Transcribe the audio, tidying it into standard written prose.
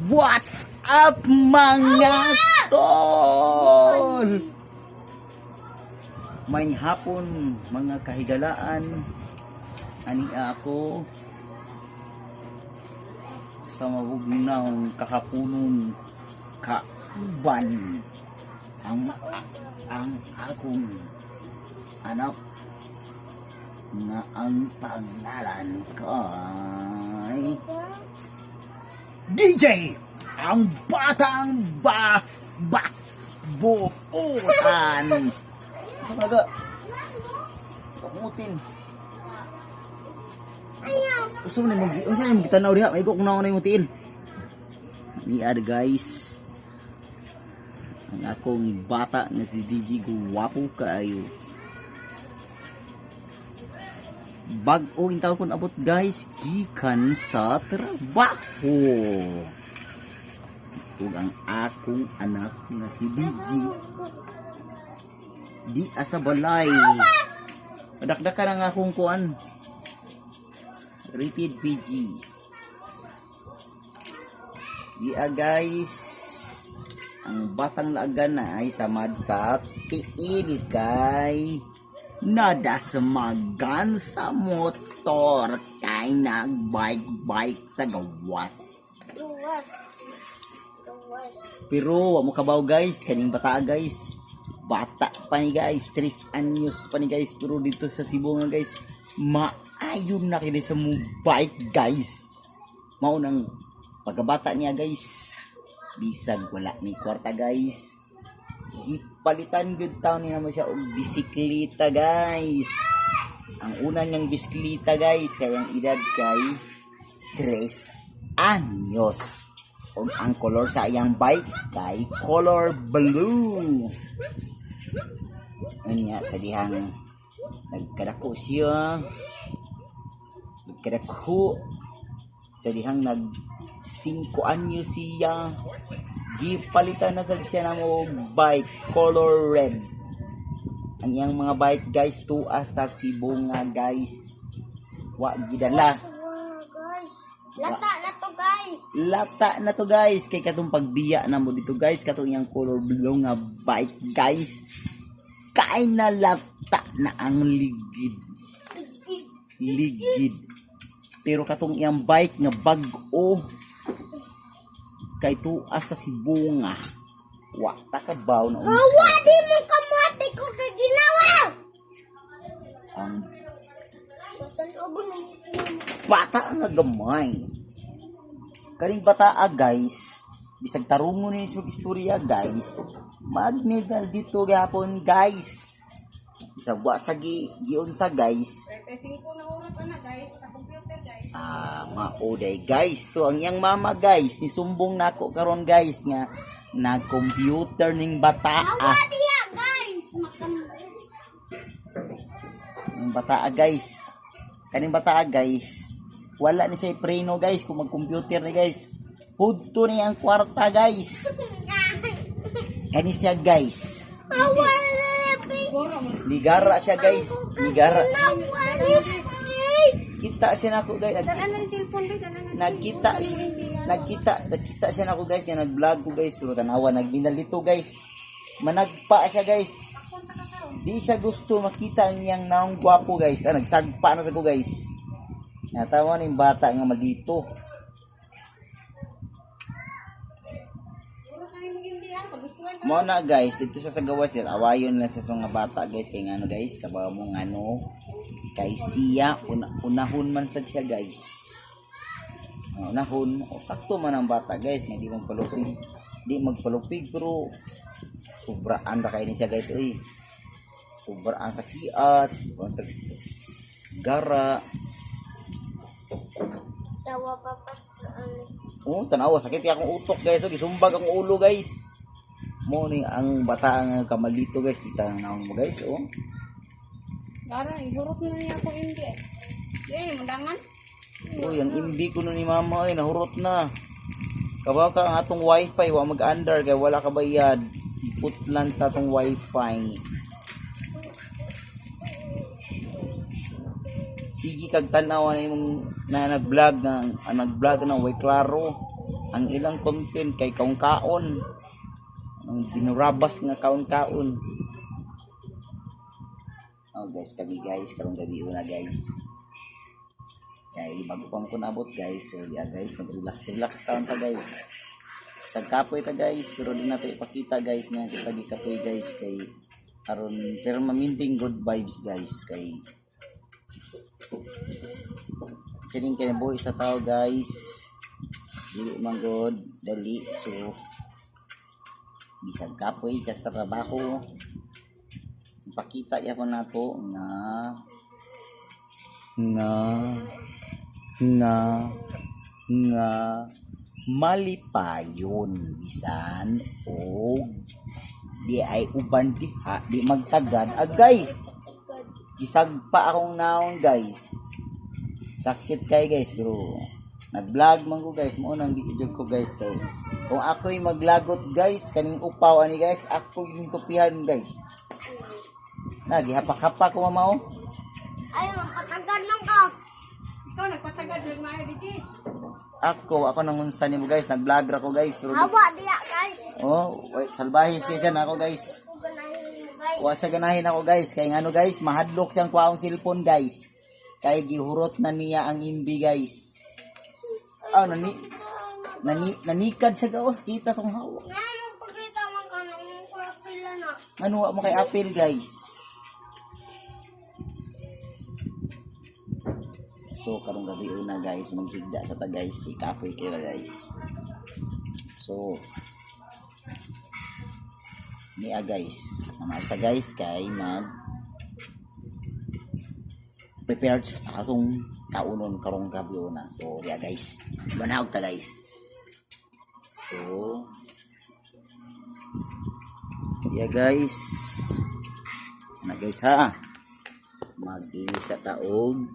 What's up mga tol? May hapon mga kahigalaan. Ani ako sa mabugnaw kakapunon kauban ang akong anak na ang pangalan kay DJ ang batang buutan. Sa mga pakungutin. Gusto mo na mong gitanaw diha, may kung naon na yung mutiin. Niad guys. Ang akong bata nga si DJ guwapo kaayo. Bag-o intaw kon abot guys gikan sa trabaho. Ug ang akong anak nga si DJ di asa balay. Padakdakan ang akong kuan. Repeat PG. Dia guys, ang batang laagan na ay samad sa tiil kay nadasmagan sa motor kay nagbike sa gawas. Pero wa mo kabaw guys, kaning bata guys. Bata pa ni guys, 3 anyos pa ni guys, pero dito sa Cebu nga guys, maayon na kini sa mo bike guys. Mao nang pagkabata niya guys, bisag wala ni kwarta guys. Gipalitan gyud taw niya mo siya og bisikleta guys. Ang una niyang bisikleta guys kay ang edad kay 3 anyos. Og ang color sa iyang bike kay color blue. Anya sa dihang nagkadako siya. Nagkadako sa dihang 5 anyos siya. Gipalitan na sa siya ng bike color red. Ang iyang mga bike guys tuwa sa Cebu nga guys. Wa gidala. Lata na to guys. Lata na to guys. Kay katong pagbiya na mo dito guys. Katong iyang color blue nga bike guys. Kay na lata na ang ligid. Ligid. Pero katong iyang bike nga bag-o. Kay tuwa sa Cebu nga. Wa takabaw na unsa. Hawa di mo kamati ko kay ginawa. Ang bata nga gamay. Kaning bata guys, bisag tarungon ni sa istorya guys. Mag-medal dito gapon guys. Bisag wa sa giunsa guys. 35 na oras na guys sa computer guys. Mauday guys. So ang iyang mama guys, ni sumbong nako karon guys nga nag-computer ning bata. Hawa diya guys. Ning bata guys. Kaning bata guys, wala ni say preno guys kung mag-computer ni guys. Hudto ni ang kwarta guys. Kani siya guys. Hawa Ligara siya guys. Ligara. Kita siya nako guys. Nagkita siya nako guys nga nag-vlog ko guys pero tanawa nagbinal dito guys. Managpa siya guys. Di siya gusto makita ang iyang naong gwapo guys. Nagsagpa na sa ko guys. Natawa ni bata nga malito. Mo na guys, dito sa gawas yan, awayon lang sa mga bata guys kay ngano guys, kabaw mo ngano kay siya unahon man sad siya guys. Unahon, sakto man ang bata guys, nga di magpalupig. Di magpalupig pero sobraan ra kay ni siya guys, oy. Sobraan sa kiat, sa gara. Tawa papa. Tanawa sakit akong utok guys, gisumbag ang ulo guys. Mo ni ang bata nga kamalito guys, kita na mo guys, oh. Gara ihurot na niya ako hindi. Di mandangan. Ang imbi ko ni mama ay nahurot na. Kabaw ka ang atong wifi, wa mag-under kay wala ka bayad. Iputlan ta tong wifi. Sige kag tanaw na imong na nag-vlog ng way klaro. ang ilang content kay kaon-kaon. Ang binurabas nga kaon-kaon. Oh guys, kami guys, karong gabi una guys. Kay bago pa ko nabot guys. So yeah guys, nag-relax taon ta guys. Sa kapoy ta guys, pero di natin ipakita guys nga kita gikapoy guys kay aron pero maminting good vibes guys kay kining kay boy sa tao guys. Dili man good dali so bisag kapoy kas trabaho ipakita yapon nato nga malipayon bisan o di ay uban diha di magtagad agay gisagpa akong naon guys sakit kay guys pero nag-vlog man ko guys mo nang gi-jog ko guys kay kung ako'y maglagot guys kaning upaw ani guys ako yung tupihan guys nagihapak-hapak ko mamao Ay, mapatagan lang ka. Ikaw, nagpatsagad. Nagmaya, Diji. ako nangunsa nimo guys nag-vlog ra ko guys pero Hawa diya, guys. oh wait salbahis kay siya na ako guys Ganahin mo, guys. wa sa ganahin ako guys kay ngano guys mahadlok siyang kuhaong cellphone guys kay gihurot na niya ang imbi guys nanikad siya gaos kita sa kong hawa Ngayon, pagkita man ka nung kuya pila na. ano wa mo kay apil guys so karong gabi una guys maghigda sa ta guys kay kapoy kaya guys so niya guys ta guys kay mag prepared sa atong kaunon karong gabi una so yeah guys manahog ta guys so yeah guys na guys ha mag-iwi sa taog